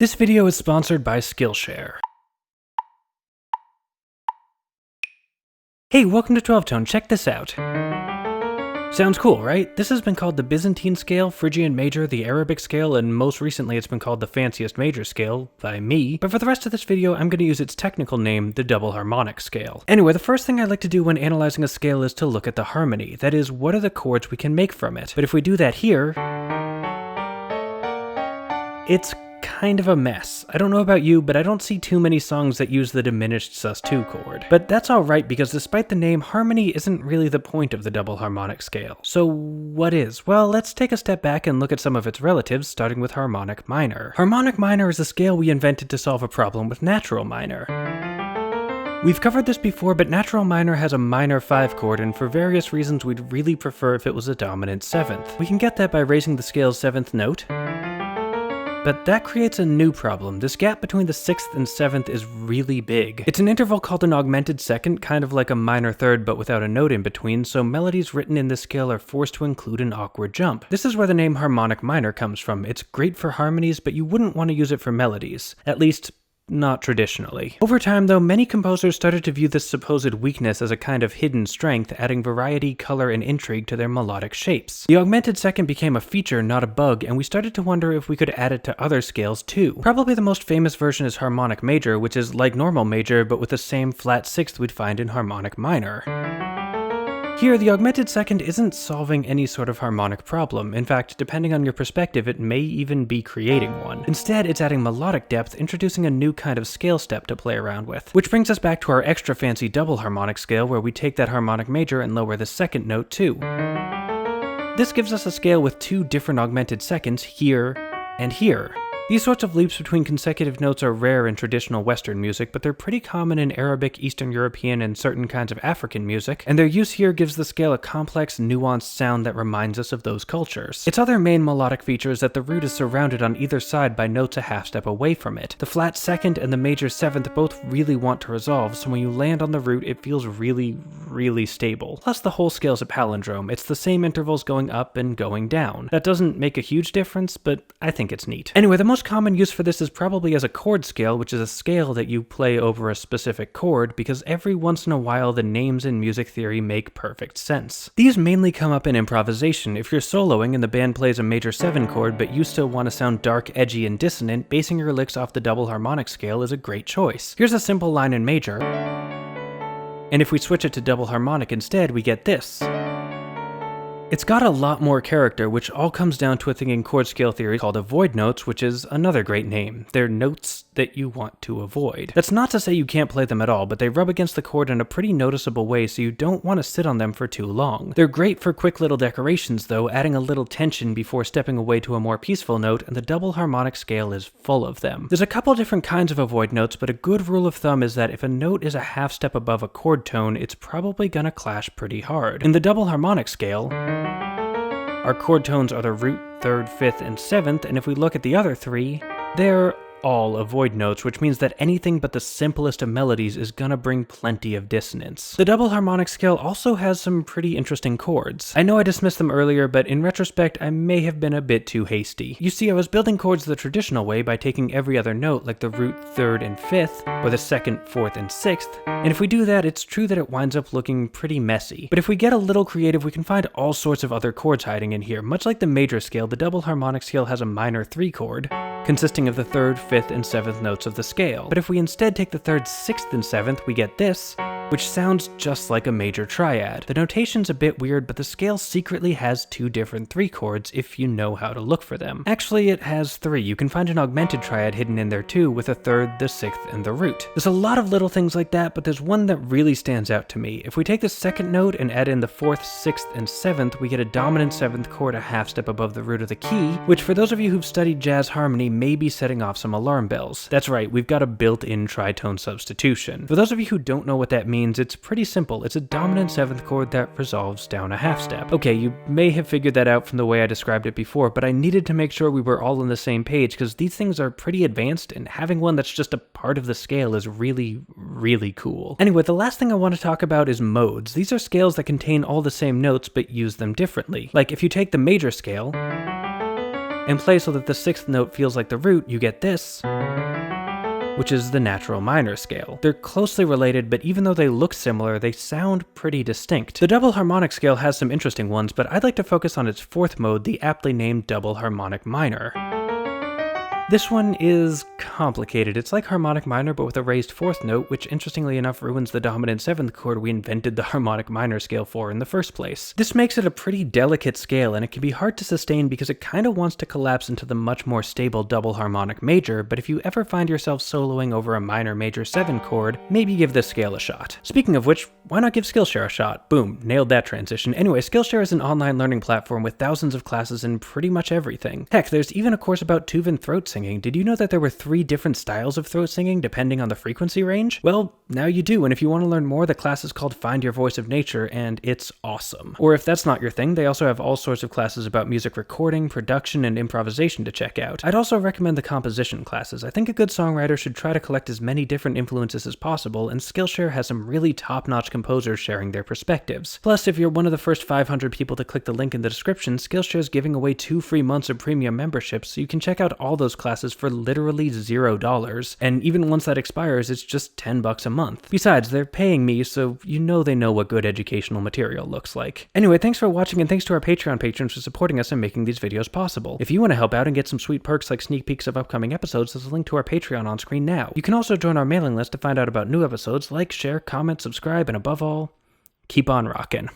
This video is sponsored by Skillshare. Hey, welcome to 12-Tone, check this out. Sounds cool, right? This has been called the Byzantine scale, Phrygian major, the Arabic scale, and most recently it's been called the Fanciest major scale, by me, but for the rest of this video I'm going to use its technical name, the double harmonic scale. Anyway, the first thing I like to do when analyzing a scale is to look at the harmony, that is, what are the chords we can make from it. But if we do that here, it's kind of a mess. I don't know about you, but I don't see too many songs that use the diminished sus2 chord. But that's alright, because despite the name, harmony isn't really the point of the double harmonic scale. So what is? Well, let's take a step back and look at some of its relatives, starting with harmonic minor. Harmonic minor is a scale we invented to solve a problem with natural minor. We've covered this before, but natural minor has a minor 5 chord, and for various reasons we'd really prefer if it was a dominant 7th. We can get that by raising the scale's 7th note, but that creates a new problem. This gap between the 6th and 7th is really big. It's an interval called an augmented second, kind of like a minor third but without a note in between, so melodies written in this scale are forced to include an awkward jump. This is where the name harmonic minor comes from. It's great for harmonies, but you wouldn't want to use it for melodies. At least, not traditionally. Over time, though, many composers started to view this supposed weakness as a kind of hidden strength, adding variety, color, and intrigue to their melodic shapes. The augmented second became a feature, not a bug, and we started to wonder if we could add it to other scales too. Probably the most famous version is harmonic major, which is like normal major, but with the same flat 6th we'd find in harmonic minor. Here, the augmented second isn't solving any sort of harmonic problem. In fact, depending on your perspective, it may even be creating one. Instead, it's adding melodic depth, introducing a new kind of scale step to play around with. Which brings us back to our extra fancy double harmonic scale, where we take that harmonic major and lower the second note too. This gives us a scale with 2 different augmented seconds, here and here. These sorts of leaps between consecutive notes are rare in traditional Western music, but they're pretty common in Arabic, Eastern European, and certain kinds of African music, and their use here gives the scale a complex, nuanced sound that reminds us of those cultures. Its other main melodic feature is that the root is surrounded on either side by notes a half step away from it. The flat 2nd and the major 7th both really want to resolve, so when you land on the root, it feels really stable. Plus, the whole scale's a palindrome. It's the same intervals going up and going down. That doesn't make a huge difference, but I think it's neat. Anyway, the most common use for this is probably as a chord scale, which is a scale that you play over a specific chord, because every once in a while the names in music theory make perfect sense. These mainly come up in improvisation. If you're soloing and the band plays a major 7 chord, but you still want to sound dark, edgy, and dissonant, basing your licks off the double harmonic scale is a great choice. Here's a simple line in major, and if we switch it to double harmonic instead, we get this. It's got a lot more character, which all comes down to a thing in chord scale theory called avoid notes, which is another great name. They're notes that you want to avoid. That's not to say you can't play them at all, but they rub against the chord in a pretty noticeable way, so you don't want to sit on them for too long. They're great for quick little decorations, though, adding a little tension before stepping away to a more peaceful note, and the double harmonic scale is full of them. There's a couple different kinds of avoid notes, but a good rule of thumb is that if a note is a half step above a chord tone, it's probably gonna clash pretty hard. In the double harmonic scale, our chord tones are the root, 3rd, 5th, and 7th, and if we look at the other 3, they're all avoid notes, which means that anything but the simplest of melodies is gonna bring plenty of dissonance. The double harmonic scale also has some pretty interesting chords. I know I dismissed them earlier, but in retrospect, I may have been a bit too hasty. You see, I was building chords the traditional way by taking every other note, like the root, 3rd, and 5th, or the 2nd, 4th, and 6th, and if we do that, it's true that it winds up looking pretty messy. But if we get a little creative, we can find all sorts of other chords hiding in here. Much like the major scale, the double harmonic scale has a minor 3 chord, consisting of the 3rd, 5th, and 7th notes of the scale. But if we instead take the 3rd, 6th, and 7th, we get this, which sounds just like a major triad. The notation's a bit weird, but the scale secretly has 2 different 3 chords if you know how to look for them. Actually, it has 3. You can find an augmented triad hidden in there too, with a 3rd, the 6th, and the root. There's a lot of little things like that, but there's one that really stands out to me. If we take the 2nd note and add in the 4th, 6th, and 7th, we get a dominant 7th chord a half step above the root of the key, which for those of you who've studied jazz harmony may be setting off some alarm bells. That's right, we've got a built-in tritone substitution. For those of you who don't know what that means, it's pretty simple. It's a dominant 7th chord that resolves down a half step. Okay, you may have figured that out from the way I described it before, but I needed to make sure we were all on the same page because these things are pretty advanced, and having one that's just a part of the scale is really cool. Anyway, the last thing I want to talk about is modes. These are scales that contain all the same notes but use them differently. Like if you take the major scale, and play so that the 6th note feels like the root, you get this, which is the natural minor scale. They're closely related, but even though they look similar, they sound pretty distinct. The double harmonic scale has some interesting ones, but I'd like to focus on its 4th mode, the aptly named double harmonic minor. This one is complicated. It's like harmonic minor but with a raised 4th note, which interestingly enough ruins the dominant 7th chord we invented the harmonic minor scale for in the first place. This makes it a pretty delicate scale, and it can be hard to sustain because it kind of wants to collapse into the much more stable double harmonic major, but if you ever find yourself soloing over a minor major 7 chord, maybe give this scale a shot. Speaking of which, why not give Skillshare a shot? Boom, nailed that transition. Anyway, Skillshare is an online learning platform with thousands of classes in pretty much everything. Heck, there's even a course about Tuvan throat singing. Did you know that there were 3 different styles of throat singing depending on the frequency range? Well, now you do, and if you want to learn more, the class is called Find Your Voice of Nature, and it's awesome. Or if that's not your thing, they also have all sorts of classes about music recording, production, and improvisation to check out. I'd also recommend the composition classes. I think a good songwriter should try to collect as many different influences as possible, and Skillshare has some really top-notch composers sharing their perspectives. Plus, if you're one of the first 500 people to click the link in the description, Skillshare is giving away 2 free months of premium memberships, so you can check out all those classes for literally $0, and even once that expires, it's just $10 a month. Besides, they're paying me, so you know they know what good educational material looks like. Anyway, thanks for watching, and thanks to our Patreon patrons for supporting us and making these videos possible. If you want to help out and get some sweet perks like sneak peeks of upcoming episodes, there's a link to our Patreon on screen now. You can also join our mailing list to find out about new episodes, like, share, comment, subscribe, and above all, keep on rockin'.